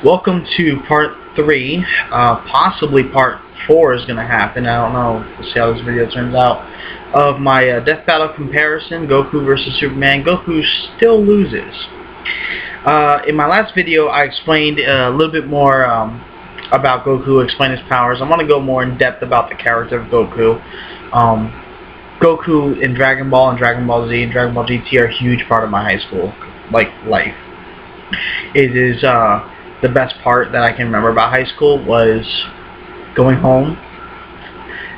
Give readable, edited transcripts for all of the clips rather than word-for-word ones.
Welcome to part 3. Possibly part 4 is going to happen. I don't know. We'll see how this video turns out. Of my death battle comparison, Goku versus Superman. Goku still loses. In my last video, I explained a little bit more about Goku, explain his powers. I want to go more in depth about the character of Goku. Goku in Dragon Ball and Dragon Ball Z and Dragon Ball GT are a huge part of my high school life. It is the best part that I can remember about high school was going home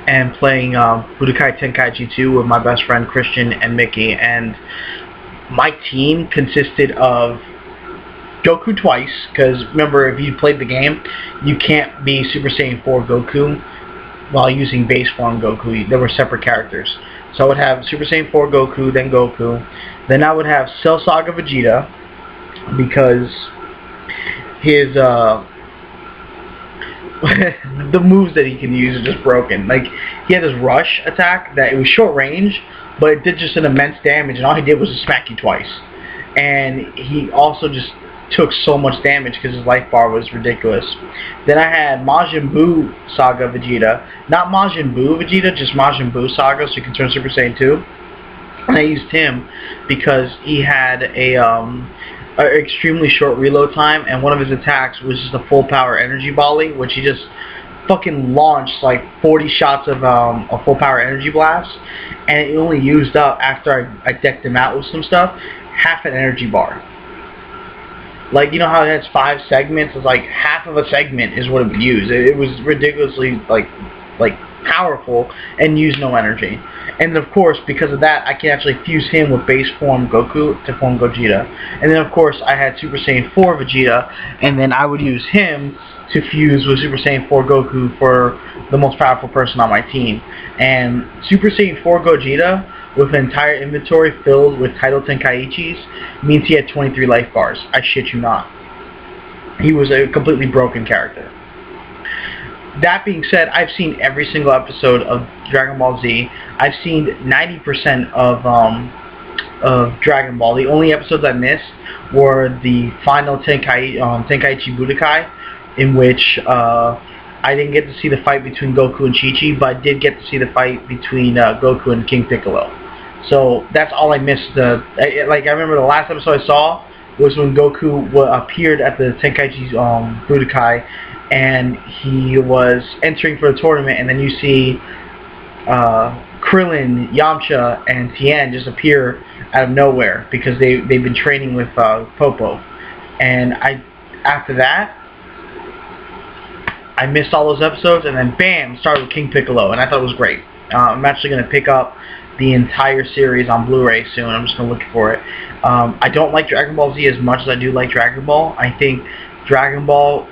and playing Budokai Tenkaichi 2 with my best friend Christian and Mickey, and my team consisted of Goku twice, because remember, if you played the game, you can't be Super Saiyan 4 Goku while using base form Goku. There were separate characters. So I would have Super Saiyan 4 Goku, then Goku. Then I would have Cell Saga Vegeta, because his the moves that he can use are just broken. Like, he had this rush attack that it was short range, but it did just an immense damage, and all he did was just smack you twice. And he also just took so much damage because his life bar was ridiculous. Then I had Majin Buu Saga Vegeta, not Majin Buu Vegeta, just Majin Buu Saga, so you can turn Super Saiyan 2. And I used him because he had a extremely short reload time, and one of his attacks was just a full power energy volley, which he just fucking launched like 40 shots of a full power energy blast, and it only used up, after I decked him out with some stuff, half an energy bar. Like, you know how it has 5 segments? It's like half of a segment is what it would use. It was ridiculously like powerful and use no energy. And of course, because of that, I can actually fuse him with base form Goku to form Gogeta. And then of course, I had Super Saiyan 4 Vegeta, and then I would use him to fuse with Super Saiyan 4 Goku for the most powerful person on my team. And Super Saiyan 4 Gogeta, with an entire inventory filled with Title Tenkaichis, means he had 23 life bars. I shit you not. He was a completely broken character. That being said, I've seen every single episode of Dragon Ball Z. I've seen 90% of Dragon Ball. The only episodes I missed were the final Tenkaichi Budokai, in which I didn't get to see the fight between Goku and Chi-Chi, but I did get to see the fight between Goku and King Piccolo. So that's all I missed. I remember the last episode I saw was when Goku appeared at the Tenkaichi Budokai, and he was entering for the tournament, and then you see Krillin, Yamcha, and Tien just appear out of nowhere because they've been training with Popo. And after that, I missed all those episodes, and then bam, started with King Piccolo, and I thought it was great. I'm actually going to pick up the entire series on Blu-ray soon. I'm just going to look for it. I don't like Dragon Ball Z as much as I do like Dragon Ball. I think Dragon Ball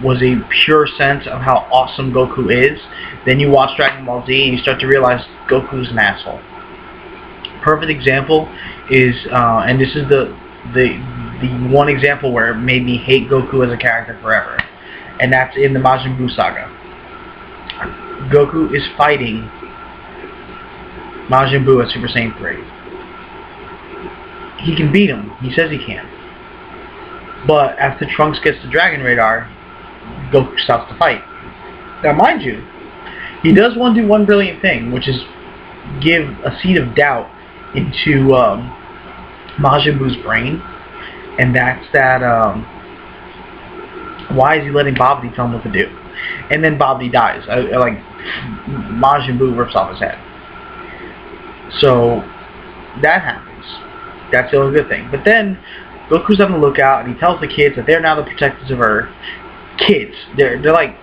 was a pure sense of how awesome Goku is. Then you watch Dragon Ball Z and you start to realize Goku's an asshole. Perfect example is, and this is the one example where it made me hate Goku as a character forever, and that's in the Majin Buu Saga. Goku is fighting Majin Buu at Super Saiyan 3. He can beat him. He says he can. But after Trunks gets the Dragon Radar, Goku stops the fight. Now, mind you, he does do one brilliant thing, which is give a seed of doubt into Majin Buu's brain, and that's that, why is he letting Babidi tell him what to do? And then Babidi dies. Majin Buu rips off his head. So, that happens. That's the only good thing. But then, Goku's on the lookout, and he tells the kids that they're now the protectors of Earth. Kids. They're like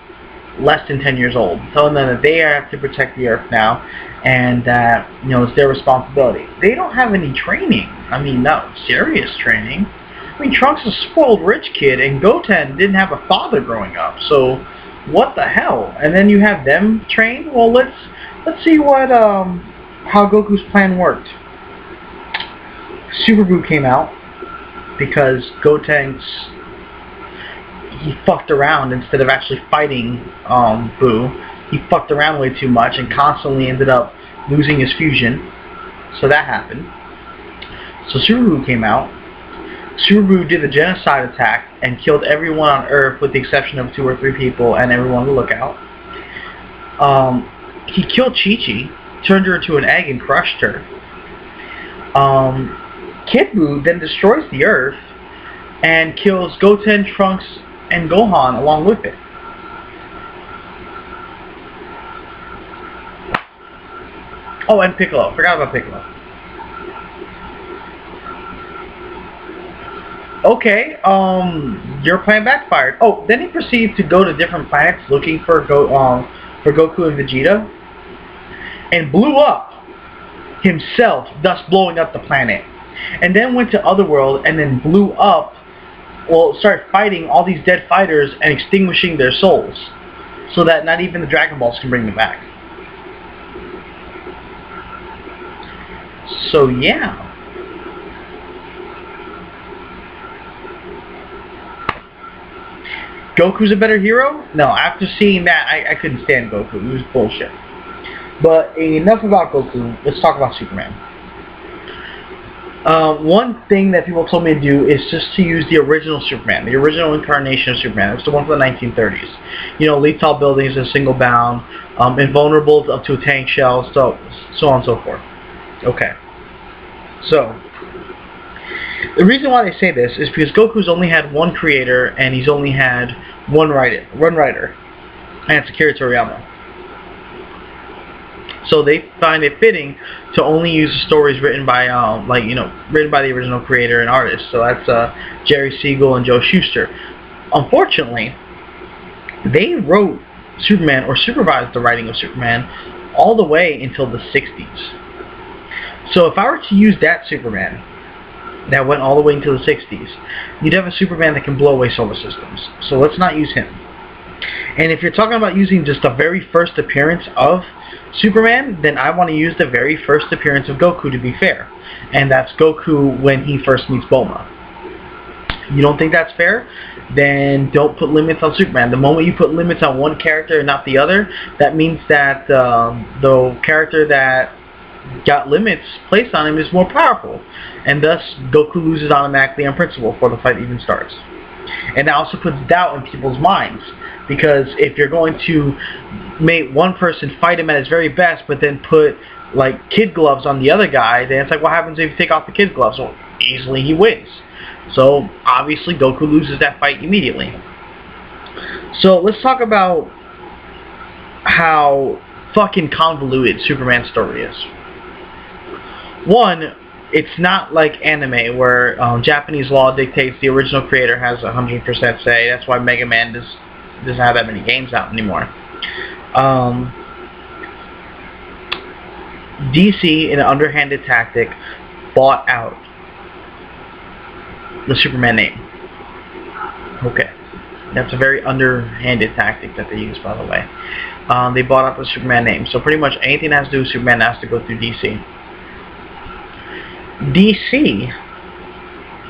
less than 10 years old. Telling them that they have to protect the Earth now, and that, it's their responsibility. They don't have any training. I mean, not serious training. I mean, Trunks is a spoiled rich kid, and Goten didn't have a father growing up. So, what the hell? And then you have them trained? Well, let's see what how Goku's plan worked. Super Buu came out because Gotenks, he fucked around instead of actually fighting Buu. He fucked around way too much and constantly ended up losing his fusion. So that happened. So Super Buu came out. Subaru did the genocide attack and killed everyone on Earth with the exception of 2 or 3 people and everyone on the lookout. He killed Chi-Chi, turned her into an egg and crushed her. Kid Buu then destroys the Earth and kills Goten, Trunks, and Gohan along with it. Oh, and Piccolo. Forgot about Piccolo. Okay, your plan backfired. Oh, then he proceeds to go to different planets looking for Goku and Vegeta, and blew up himself, thus blowing up the planet. And then went to Otherworld and then blew up, well, started fighting all these dead fighters and extinguishing their souls, so that not even the Dragon Balls can bring them back. So yeah. Goku's a better hero? No, after seeing that, I couldn't stand Goku. It was bullshit. But enough about Goku. Let's talk about Superman. One thing that people told me to do is just to use the original Superman, the original incarnation of Superman. It's the one from the 1930s. You know, leap tall buildings, a single bound, invulnerable up to a tank shell, so on and so forth. Okay. So, the reason why they say this is because Goku's only had one creator and he's only had one writer, and it's Akira Toriyama. So they find it fitting to only use the stories written by, written by the original creator and artist. So that's Jerry Siegel and Joe Shuster. Unfortunately, they wrote Superman or supervised the writing of Superman all the way until the 60s. So if I were to use that Superman that went all the way into the 60s, you'd have a Superman that can blow away solar systems. So let's not use him. And if you're talking about using just the very first appearance of Superman, then I want to use the very first appearance of Goku to be fair. And that's Goku when he first meets Bulma. You don't think that's fair? Then don't put limits on Superman. The moment you put limits on one character and not the other, that means that the character that got limits placed on him is more powerful, and thus Goku loses automatically on principle before the fight even starts. And that also puts doubt in people's minds, because if you're going to make one person fight him at his very best but then put like kid gloves on the other guy, then it's like, what happens if you take off the kid gloves? Well, easily he wins. So obviously Goku loses that fight immediately. So let's talk about how fucking convoluted Superman's story is. One, it's not like anime where Japanese law dictates the original creator has 100% say. That's why Mega Man doesn't have that many games out anymore. DC, in an underhanded tactic, bought out the Superman name. Okay. That's a very underhanded tactic that they use, by the way. They bought out the Superman name. So pretty much anything that has to do with Superman has to go through DC. DC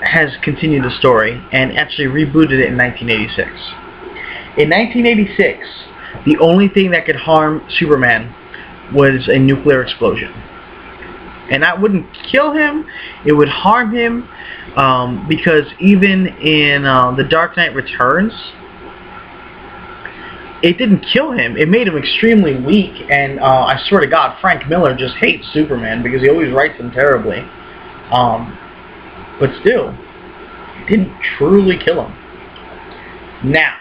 has continued the story and actually rebooted it in 1986. In 1986, the only thing that could harm Superman was a nuclear explosion. And that wouldn't kill him, it would harm him, because even in The Dark Knight Returns, it didn't kill him, it made him extremely weak, and I swear to God, Frank Miller just hates Superman because he always writes him terribly. But still, it didn't truly kill him. Now,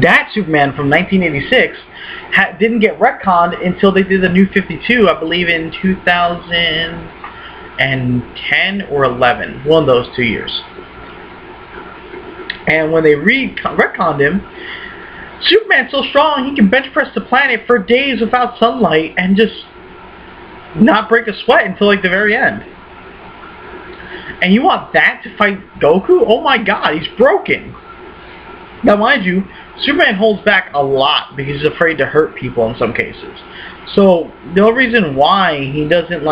that Superman from 1986 didn't get retconned until they did the New 52, I believe in 2010 or 11, one of those 2 years. And when they retconned him, Superman's so strong he can bench press the planet for days without sunlight and just not break a sweat until like the very end. And you want that to fight Goku? Oh my God, he's broken. Now mind you, Superman holds back a lot because he's afraid to hurt people in some cases. So the only reason why he doesn't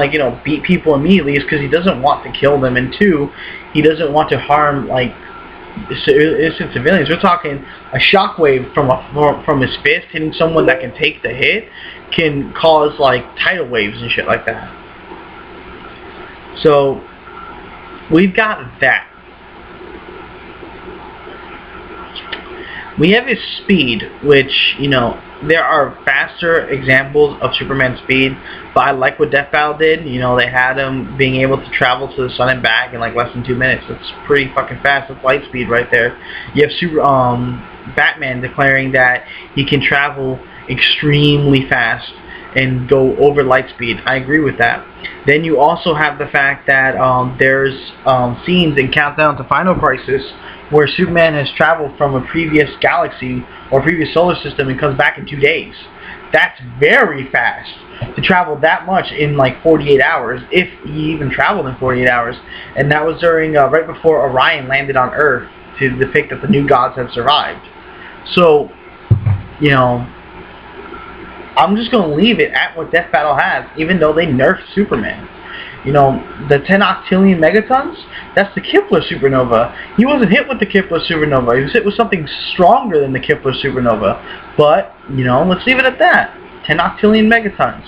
beat people immediately is because he doesn't want to kill them, and two, he doesn't want to harm innocent civilians. We're talking a shockwave from his fist hitting someone that can take the hit can cause like tidal waves and shit like that. So We've got that. We have his speed, which, you know, there are faster examples of Superman's speed, but I like what Death Battle did. You know, they had him being able to travel to the sun and back in like less than 2 minutes. That's pretty fucking fast. That's light speed right there. You have Batman declaring that he can travel extremely fast and go over light speed. I agree with that. Then you also have the fact that there's scenes in Countdown to Final Crisis where Superman has traveled from a previous galaxy or previous solar system and comes back in 2 days. That's very fast to travel that much in like 48 hours, if he even traveled in 48 hours. And that was during right before Orion landed on Earth to depict that the new gods had survived. So, you know, I'm just going to leave it at what Death Battle has, even though they nerfed Superman. You know, the 10 octillion megatons, that's the Kepler supernova. He wasn't hit with the Kepler supernova. He was hit with something stronger than the Kepler supernova. But, you know, let's leave it at that. 10 octillion megatons.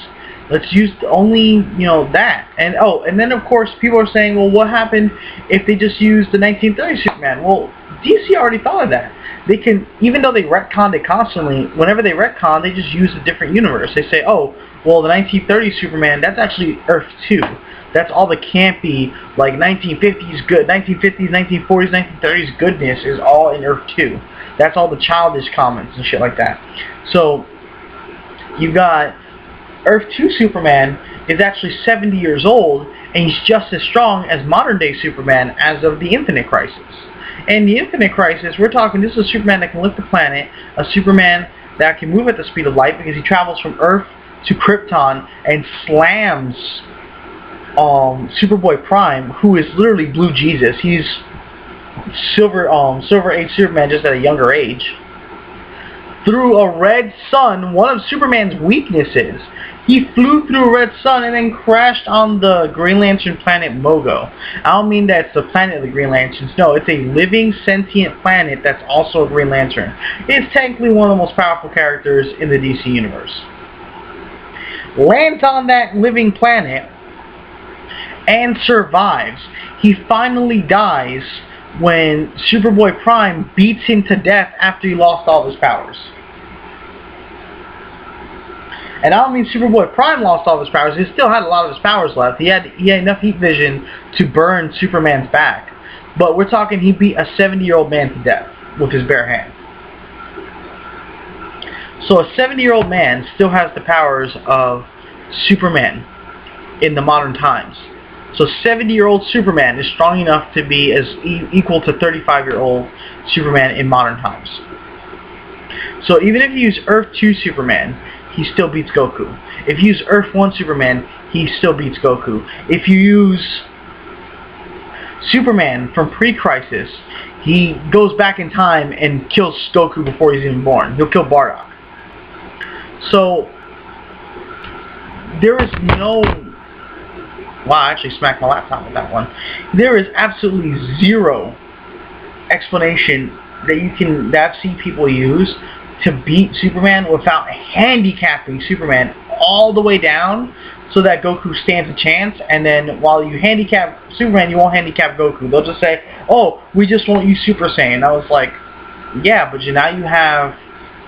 Let's use only, you know, that. And, oh, and then, of course, people are saying, well, what happened if they just used the 1930 Superman? Well, DC already thought of that. They can, even though they retconned it constantly, whenever they retcon, they just use a different universe. They say, oh, well, the 1930 Superman, that's actually Earth 2. That's all the campy, like 1950s good, 1950s, 1940s, 1930s goodness is all in Earth 2. That's all the childish comments and shit like that. So, you got Earth 2 Superman is actually 70 years old, and he's just as strong as modern-day Superman as of the Infinite Crisis. And the Infinite Crisis, we're talking, this is a Superman that can lift the planet, a Superman that can move at the speed of light because he travels from Earth to Krypton and slams Superboy Prime, who is literally Blue Jesus. He's Silver Age Superman, just at a younger age. Through a red sun, one of Superman's weaknesses. He flew through a red sun and then crashed on the Green Lantern planet Mogo. I don't mean that it's the planet of the Green Lanterns. No, it's a living, sentient planet that's also a Green Lantern. It's technically one of the most powerful characters in the DC Universe. Lands on that living planet and survives. He finally dies when Superboy Prime beats him to death after he lost all his powers. And I don't mean Superboy Prime lost all of his powers. He still had a lot of his powers left. He had enough heat vision to burn Superman's back. But we're talking he beat a 70-year-old man to death with his bare hands. So a 70-year-old man still has the powers of Superman in the modern times. So 70-year-old Superman is strong enough to be as equal to 35-year-old Superman in modern times. So even if you use Earth 2 Superman, he still beats Goku. If you use Earth 1 Superman, he still beats Goku. If you use Superman from pre-Crisis, he goes back in time and kills Goku before he's even born. He'll kill Bardock. So, there is no... Wow, I actually smacked my laptop with that one. There is absolutely zero explanation that I've seen people use to beat Superman without handicapping Superman all the way down so that Goku stands a chance, and then while you handicap Superman, you won't handicap Goku. They'll just say, oh, we just won't use Super Saiyan. I was like, yeah, but now you have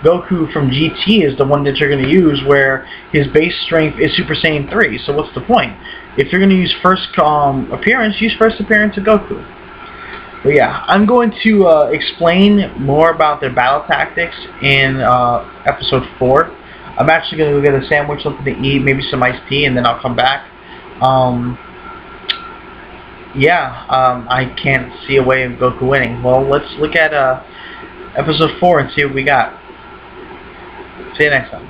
Goku from GT is the one that you're going to use where his base strength is Super Saiyan 3, so what's the point? If you're going to use first appearance, use first appearance of Goku. But yeah, I'm going to explain more about their battle tactics in episode 4. I'm actually going to go get a sandwich, something to eat, maybe some iced tea, and then I'll come back. I can't see a way of Goku winning. Well, let's look at episode 4 and see what we got. See you next time.